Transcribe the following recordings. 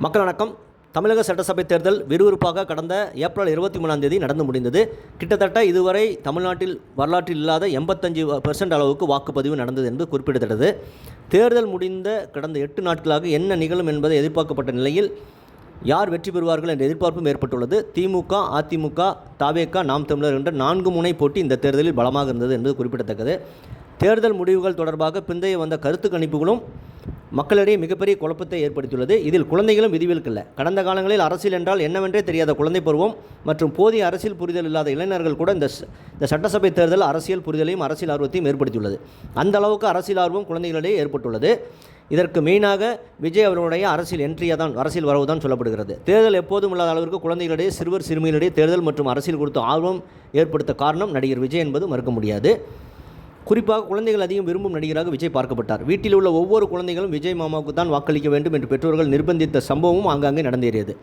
மக்கள் வணக்கம். தமிழக சட்டசபை தேர்தல் விறுவிறுப்பாக கடந்த ஏப்ரல் 23 நடந்து முடிந்தது. கிட்டத்தட்ட இதுவரை தமிழ்நாட்டில் வரலாற்றில் இல்லாத 85% அளவுக்கு வாக்குப்பதிவு நடந்தது என்று குறிப்பிடத்தக்கது. தேர்தல் முடிந்த கடந்த 8 நாட்களாக என்ன நிகழும் என்பதை எதிர்பார்க்கப்பட்ட நிலையில் யார் வெற்றி பெறுவார்கள் என்ற எதிர்பார்ப்பும் ஏற்பட்டுள்ளது. திமுக, அதிமுக, தவேக, நாம் தமிழர் என்ற 4 முனை போட்டி இந்த தேர்தலில் பலமாக இருந்தது என்பது குறிப்பிடத்தக்கது. தேர்தல் முடிவுகள் தொடர்பாக பிந்தைய வந்த கருத்து கணிப்புகளும் மக்களிடையே மிகப்பெரிய குழப்பத்தை ஏற்படுத்தியுள்ளது. இதில் குழந்தைகளும் விதிவிலக்கல்ல. கடந்த காலங்களில் அரசியல் என்றால் என்னவென்றே தெரியாத குழந்தை பருவம் மற்றும் போதிய அரசியல் புரிதல் இல்லாத இளைஞர்கள் கூட இந்த சட்டசபை தேர்தல் அரசியல் புரிதலையும் அரசியல் ஆர்வத்தையும் ஏற்படுத்தியுள்ளது. அந்த அளவுக்கு அரசியல் ஆர்வம் குழந்தைகளிடையே ஏற்பட்டுள்ளது. இதற்கு மெயினாக விஜய் அவர்களுடைய அரசியல் அரசியல் வரவு தான் சொல்லப்படுகிறது. தேர்தல் எப்போதும் இல்லாத அளவிற்கு குழந்தைகளிடையே சிறுவர் சிறுமிகளிடையே தேர்தல் மற்றும் அரசியல் குறித்த ஆர்வம் ஏற்படுத்த காரணம் நடிகர் விஜய் என்பது மறுக்க முடியாது. குறிப்பாக குழந்தைகள் அதிகம் விரும்பும் நடிகராக விஜய் பார்க்கப்பட்டார். வீட்டில் உள்ள ஒவ்வொரு குழந்தைகளும் விஜய் மாமாவுக்கு தான் வாக்களிக்க வேண்டும் என்று பெற்றோர்கள் நிர்பந்தித்த சம்பவமும் ஆங்காங்கே நடந்தேறியது.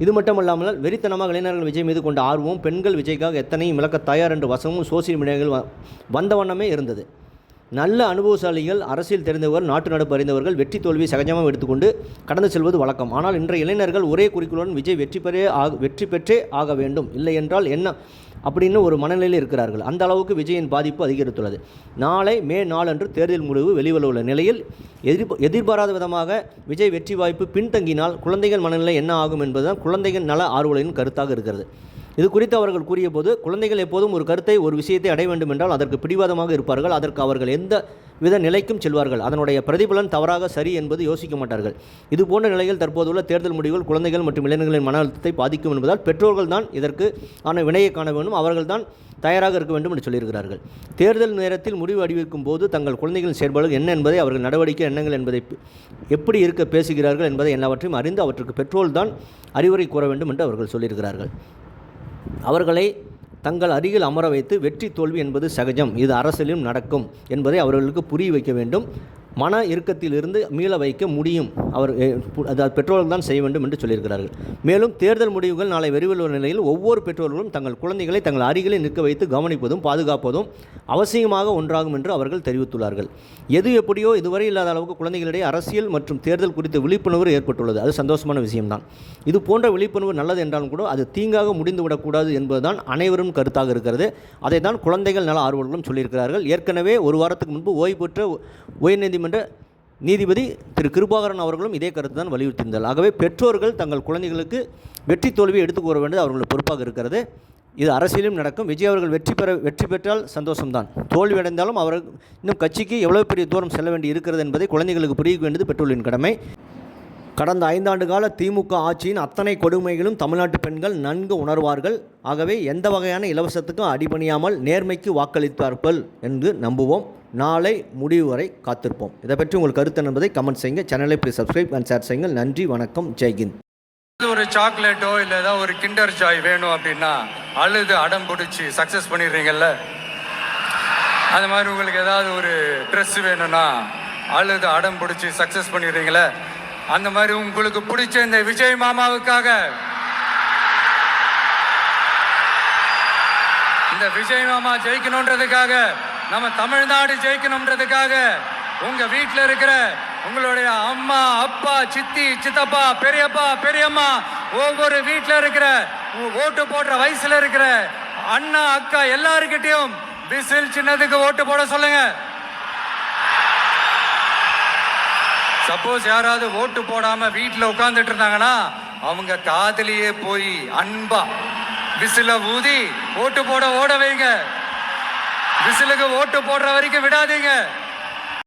இது மட்டுமல்லாமல் வெறித்தனமாக இளைஞர்கள் விஜய் மீது கொண்ட ஆர்வமும் பெண்கள் விஜய்க்காக எத்தனையும் இழக்க தயார் என்ற வசமும் சோசியல் மீடியாவில் வந்த வண்ணமே இருந்தது. நல்ல அனுபவசாலிகள், அரசியல் தெரிந்தவர்கள், நாட்டு நடப்பு அறிந்தவர்கள் வெற்றி தோல்வியை சகஜமாக எடுத்துக்கொண்டு கடந்து செல்வது வழக்கம். ஆனால் இன்றைய இளைஞர்கள் ஒரே குறிக்கோளுடன் விஜய் வெற்றி பெற்றே ஆக வேண்டும், இல்லை என்றால் என்ன அப்படின்னு ஒரு மனநிலையில் இருக்கிறார்கள். அந்த அளவுக்கு விஜயின் பாதிப்பு அதிகரித்துள்ளது. நாளை மே 4 அன்று தேர்தல் முடிவு வெளிவந்துள்ள நிலையில் எதிர்பாராத விதமாக விஜய் வெற்றி வாய்ப்பு பின்தங்கினால் குழந்தைகள் மனநிலை என்ன ஆகும் என்பதுதான் குழந்தைகள் நல ஆர்வலரின் கருத்தாக இருக்கிறது. இது குறித்து அவர்கள் கூறிய போது, குழந்தைகள் எப்போதும் ஒரு விஷயத்தை அடைய வேண்டும் என்றால் அதற்கு பிடிவாதமாக இருப்பார்கள். அதற்கு அவர்கள் எந்த வித நிலைக்கும் செல்வார்கள். அதனுடைய பிரதிபலன் தவறாக சரி என்பது யோசிக்க மாட்டார்கள். இது போன்ற நிலையில் தற்போதுள்ள தேர்தல் முடிவுகள் குழந்தைகள் மற்றும் இளைஞர்களின் மன அழுத்தத்தை பாதிக்கும் என்பதால் பெற்றோர்கள் தான் இதற்கு ஆன வினையை காண வேண்டும், அவர்கள் தான் தயாராக இருக்க வேண்டும் என்று சொல்லியிருக்கிறார்கள். தேர்தல் நேரத்தில் முடிவு அறிவிக்கும் போது தங்கள் குழந்தைகளின் செயல்பாடுகள் என்ன என்பதை, அவர்கள் நடவடிக்கை எண்ணங்கள் என்பதை, எப்படி இருக்க பேசுகிறார்கள் என்பதை எல்லாவற்றையும் அறிந்து அவற்றுக்கு பெற்றோர் தான் அறிவுரை கூற வேண்டும் என்று அவர்கள் சொல்லியிருக்கிறார்கள். அவர்களை தங்கள் அருகில் அமர வைத்து வெற்றி தோல்வி என்பது சகஜம், இது அரசியலிலும் நடக்கும் என்பதை அவர்களுக்கு புரிய வைக்க வேண்டும். மன இறுக்கத்திலிருந்து மீள வைக்க முடியும், அதாவது பெற்றோர்கள் தான் செய்ய வேண்டும் என்று சொல்லியிருக்கிறார்கள். மேலும் தேர்தல் முடிவுகள் நாளை வெளிவருள்ள நிலையில் ஒவ்வொரு பெற்றோர்களும் தங்கள் குழந்தைகளை தங்கள் அருகிலே நிற்க வைத்து கவனிப்பதும் பாதுகாப்பதும் அவசியமாக ஒன்றாகும் என்று அவர்கள் தெரிவித்துள்ளார்கள். எது எப்படியோ இதுவரை இல்லாத அளவுக்கு குழந்தைகளிடையே அரசியல் மற்றும் தேர்தல் குறித்த விழிப்புணர்வு ஏற்பட்டுள்ளது. அது சந்தோஷமான விஷயம்தான். இது போன்ற விழிப்புணர்வு நல்லது என்றாலும் கூட அது தீங்காக முடிந்துவிடக்கூடாது என்பதுதான் அனைவரும் கருத்தாக இருக்கிறது. அதை தான் குழந்தைகள் நல ஆர்வலர்களும் சொல்லியிருக்கிறார்கள். ஏற்கனவே ஒரு வாரத்துக்கு முன்பு ஓய்வு பெற்ற உயர்நீதிமன்ற நீதிபதி திரு கிருபாகரன் அவர்களும் இதே கருத்து தான் வலியுறுத்தியிருந்தார். ஆகவே பெற்றோர்கள் தங்கள் குழந்தைகளுக்கு வெற்றி தோல்வியை எடுத்துக் கூற வேண்டியது அவர்களுடைய பொறுப்பாக இருக்கிறது. இது அரசியலும் நடக்கும். விஜய் அவர்கள் வெற்றி பெற்றால் சந்தோஷம்தான். தோல்வி அடைந்தாலும் அவர் இன்னும் கட்சிக்கு எவ்வளவு பெரிய தூரம் செல்ல வேண்டி இருக்கிறது என்பதை குழந்தைகளுக்கு புரிய வேண்டியது பெற்றோர்களின் கடமை. கடந்த 5 ஆண்டு கால திமுக ஆட்சியின் அத்தனை கொடுமைகளும் தமிழ்நாட்டு பெண்கள் நன்கு உணர்வார்கள். ஆகவே எந்த வகையான இலவசத்துக்கும் அடிபணியாமல் நேர்மைக்கு வாக்களித்தார்கள் என்று நம்புவோம். நாளை முடிவு வரை காத்திருப்போம். இதை பற்றி உங்கள் கருத்து என்பதை கமெண்ட் செய்யுங்க. சேனலை ப்ளீஸ் சப்ஸ்கிரைப் அண்ட் ஷேர் செய்யுங்கள். நன்றி, வணக்கம், ஜெய்ஹிந்த். ஒரு சாக்லேட்டோ இல்லை ஏதாவது ஒரு கிண்டர் ஜாய் வேணும் அப்படின்னா அழுது அடம் பிடிச்சி சக்ஸஸ் பண்ணிடுறீங்கல்ல. அந்த மாதிரி உங்களுக்கு ஏதாவது ஒரு ட்ரெஸ் வேணும்னா அழுது அடம் பிடிச்சி சக்ஸஸ் பண்ணிடுறீங்களே. அந்த மாதிரி உங்களுக்கு பிடிச்ச இந்த விஜய் மாமாவுக்காக, இந்த விஜய் மாமா ஜெயிக்கணுன்றதுக்காக, நம்ம தமிழ்நாடு ஜெயிக்கணுன்றதுக்காக உங்க வீட்டில் இருக்கிற உங்களுடைய அம்மா, அப்பா, சித்தி, சித்தப்பா, பெரியப்பா, பெரியம்மா, ஒவ்வொரு வீட்டில் இருக்கிற ஓட்டு போடுற வயசுல இருக்கிற அண்ணா, அக்கா எல்லாருக்கிட்டையும் விசில் சின்னதுக்கு ஓட்டு போட சொல்லுங்க. சப்போஸ் யாராவது ஓட்டு போடாம வீட்டில் உட்கார்ந்துட்டு இருந்தாங்கன்னா அவங்க காதலியே போய் அன்பா விசில ஊதி ஓட்டு போட ஓட வைங்க. விசிலுக்கு ஓட்டு போடுற வரைக்கும் விடாதீங்க.